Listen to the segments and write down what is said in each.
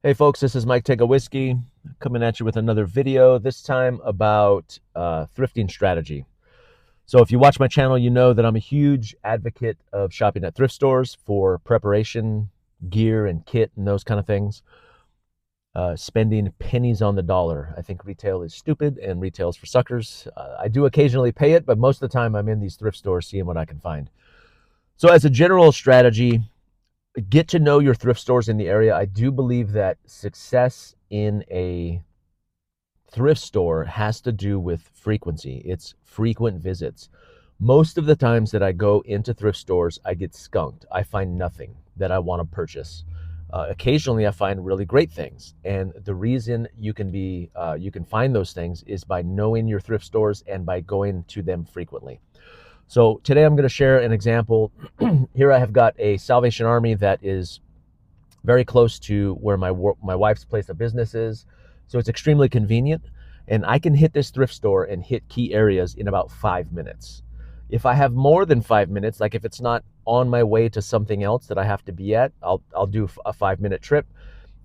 Hey folks, this is Mike Take a Whiskey coming at you with another video, this time about thrifting strategy. So if you watch my channel, you know that I'm a huge advocate of shopping at thrift stores for preparation, gear and kit and those kind of things. Spending pennies on the dollar. I think retail is stupid and retail's for suckers. I do occasionally pay it, but most of the time I'm in these thrift stores seeing what I can find. So as a general strategy, get to know your thrift stores in the area. I do believe that success in a thrift store has to do with frequency. It's frequent visits. Most of the times that I go into thrift stores, I get skunked. I find nothing that I want to purchase. Occasionally, I find really great things, and the reason you can find those things is by knowing your thrift stores and by going to them frequently. So today, I'm going to share an example. Here, I have got a Salvation Army that is very close to where my wife's place of business is. So it's extremely convenient. And I can hit this thrift store and hit key areas in about 5 minutes. If I have more than 5 minutes, like if it's not on my way to something else that I have to be at, I'll do a 5 minute trip.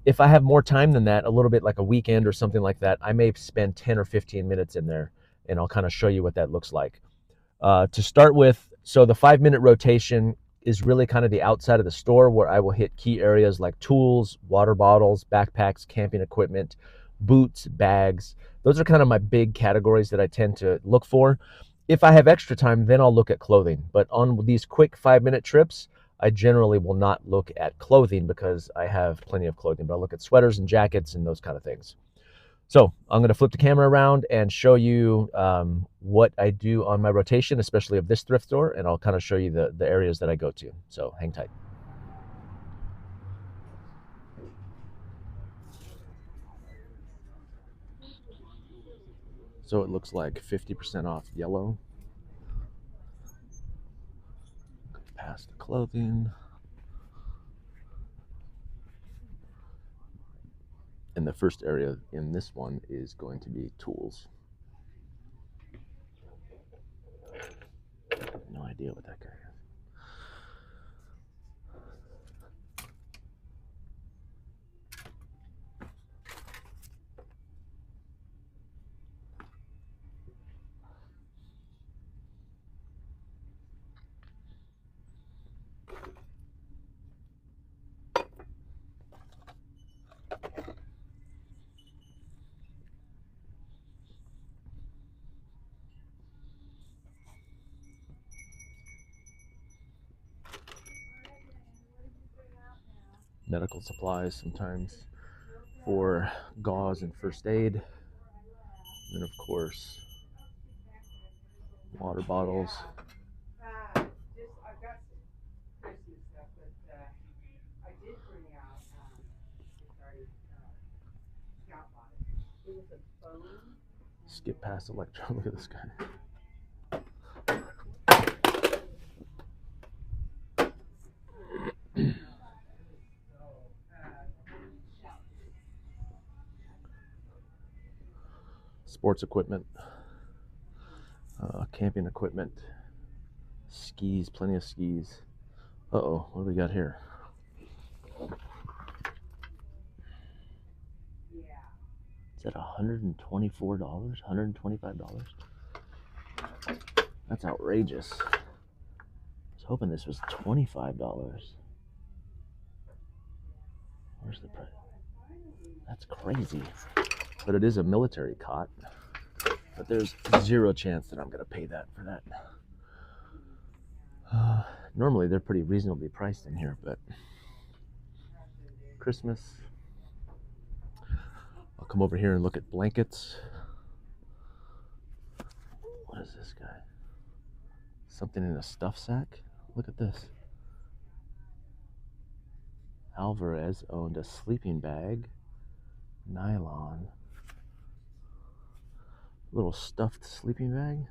If I have more time than that, a little bit like a weekend or something like that, I may spend 10 or 15 minutes in there, and I'll kind of show you what that looks like. To start with, so the 5 minute rotation is really kind of the outside of the store where I will hit key areas like tools, water bottles, backpacks, camping equipment, boots, bags. Those are kind of my big categories that I tend to look for. If I have extra time, then I'll look at clothing. But on these quick 5 minute trips, I generally will not look at clothing because I have plenty of clothing, but I'll look at sweaters and jackets and those kind of things. So I'm going to flip the camera around and show you what I do on my rotation, especially of this thrift store, and I'll kind of show you the areas that I go to. So hang tight. So it looks like 50% off yellow. Past the clothing. And the first area in this one is going to be tools. No idea what that guy is. Medical supplies sometimes for gauze and first aid. And of course, water bottles. Skip past electron. Look at this guy. Sports equipment, camping equipment, skis, plenty of skis. Uh-oh, what do we got here? Is that $124? $125? That's outrageous. I was hoping this was $25. Where's the price? That's crazy. But it is a military cot. But there's zero chance that I'm going to pay that for that. Normally they're pretty reasonably priced in here, but Christmas. I'll come over here and look at blankets. What is this guy? Something in a stuff sack? Look at this. Alvarez owned a sleeping bag, nylon, little stuffed sleeping bag.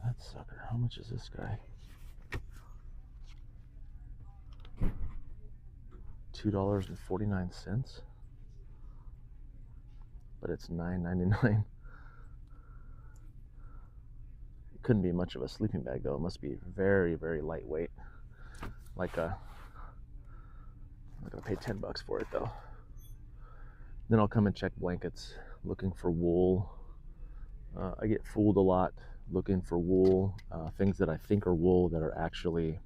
That sucker. How much is this guy? $2.49, but it's $9.99. It couldn't be much of a sleeping bag though. It must be very, very lightweight, like a not gonna pay 10 bucks for it though. Then I'll come and check blankets, looking for wool. I get fooled a lot looking for wool, things that I think are wool that are actually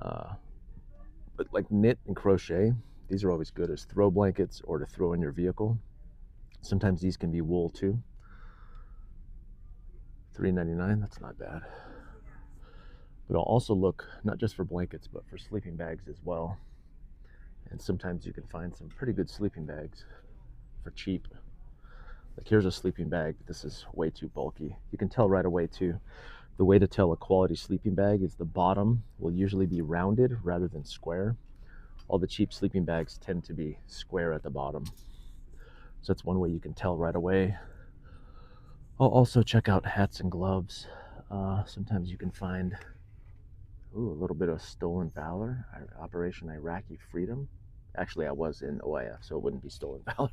but like knit and crochet. These are always good as throw blankets or to throw in your vehicle. Sometimes these can be wool too. $3.99, that's not bad. But I'll also look not just for blankets, but for sleeping bags as well. And sometimes you can find some pretty good sleeping bags for cheap. Like here's a sleeping bag. This is way too bulky. You can tell right away too. The way to tell a quality sleeping bag is the bottom will usually be rounded rather than square. All the cheap sleeping bags tend to be square at the bottom. So that's one way you can tell right away. I'll also check out hats and gloves. Sometimes you can find a little bit of stolen valor, Operation Iraqi Freedom. Actually, I was in OIF, so it wouldn't be stolen valor.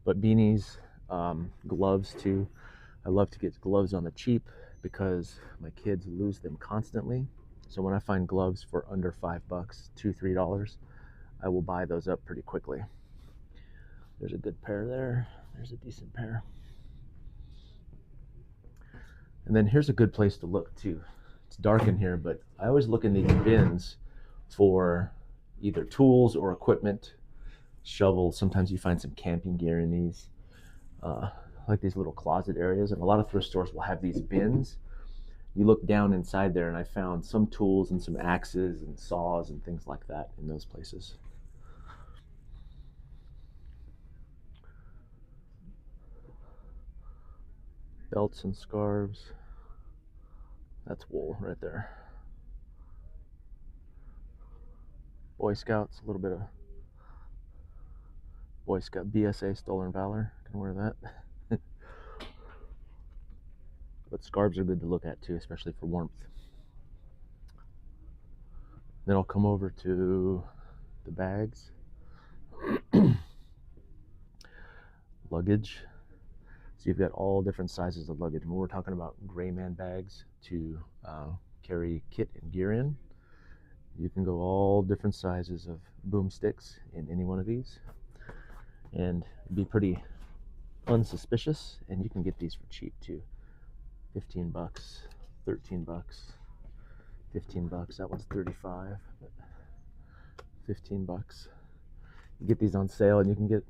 But beanies, gloves too. I love to get gloves on the cheap because my kids lose them constantly. So when I find gloves for under $5, $2, $3, I will buy those up pretty quickly. There's a good pair there. There's a decent pair. And then here's a good place to look too. It's dark in here, but I always look in these bins for either tools or equipment, shovels. Sometimes you find some camping gear in these, like these little closet areas. And a lot of thrift stores will have these bins. You look down inside there, and I found some tools and some axes and saws and things like that in those places. Belts and scarves. That's wool right there. Boy Scouts, a little bit of Boy Scout BSA Stolen Valor. Can wear that. But scarves are good to look at too, especially for warmth. Then I'll come over to the bags. Luggage. So you've got all different sizes of luggage. When we're talking about gray man bags to carry kit and gear in, you can go all different sizes of boomsticks in any one of these and be pretty unsuspicious, and you can get these for cheap too. 15 bucks, 13 bucks, 15 bucks. That one's 35, but 15 bucks. You get these on sale and you can get,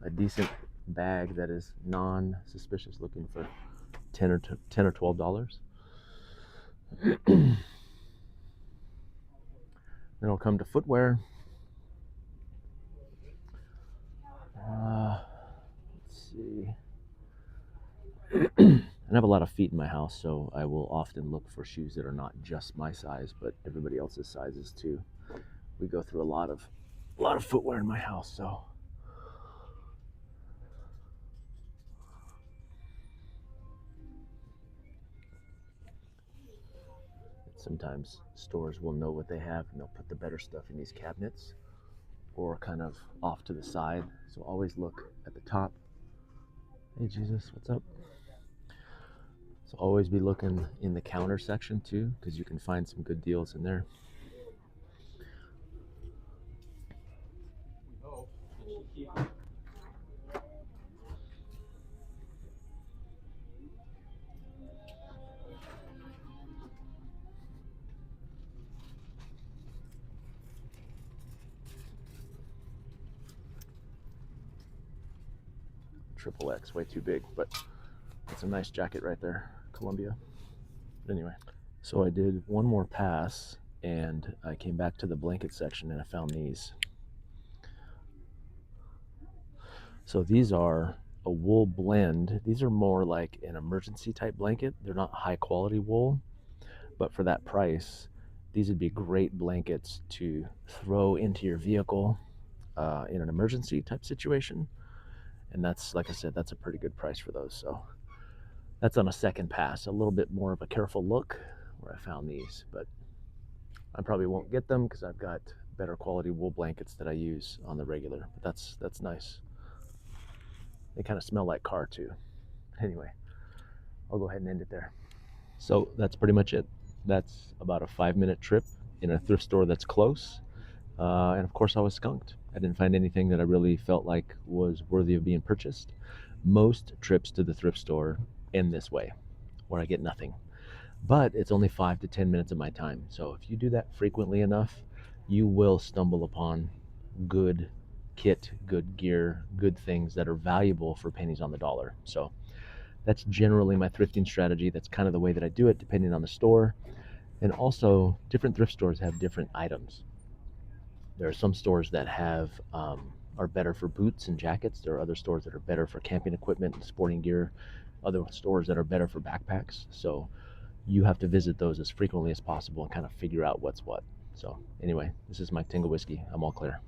a decent bag that is non-suspicious looking for $10 or $12. Then I'll come to footwear. Let's see. I have a lot of feet in my house, so I will often look for shoes that are not just my size, but everybody else's sizes too. We go through a lot of footwear in my house, so. Sometimes stores will know what they have and they'll put the better stuff in these cabinets or kind of off to the side. So always look at the top. Hey Jesus, what's up? So always be looking in the counter section too, because you can find some good deals in there. XXX, way too big, but it's a nice jacket right there, Columbia. But anyway, so I did one more pass and I came back to the blanket section and I found these. So these are a wool blend. These are more like an emergency type blanket. They're not high quality wool, but for that price, these would be great blankets to throw into your vehicle in an emergency type situation. And that's, like I said, that's a pretty good price for those. So that's on a second pass, a little bit more of a careful look where I found these, but I probably won't get them because I've got better quality wool blankets that I use on the regular, but that's nice. They kind of smell like car too. Anyway, I'll go ahead and end it there. So that's pretty much it. That's about a 5-minute trip in a thrift store that's close. And of course, I was skunked. I didn't find anything that I really felt like was worthy of being purchased. Most trips to the thrift store end this way, where I get nothing. But it's only 5 to 10 minutes of my time. So if you do that frequently enough, you will stumble upon good kit, good gear, good things that are valuable for pennies on the dollar. So that's generally my thrifting strategy. That's kind of the way that I do it, depending on the store. And also, different thrift stores have different items. There are some stores that are better for boots and jackets. There are other stores that are better for camping equipment and sporting gear. Other stores that are better for backpacks. So you have to visit those as frequently as possible and kind of figure out what's what. So anyway, this is my Tingle whiskey. I'm all clear.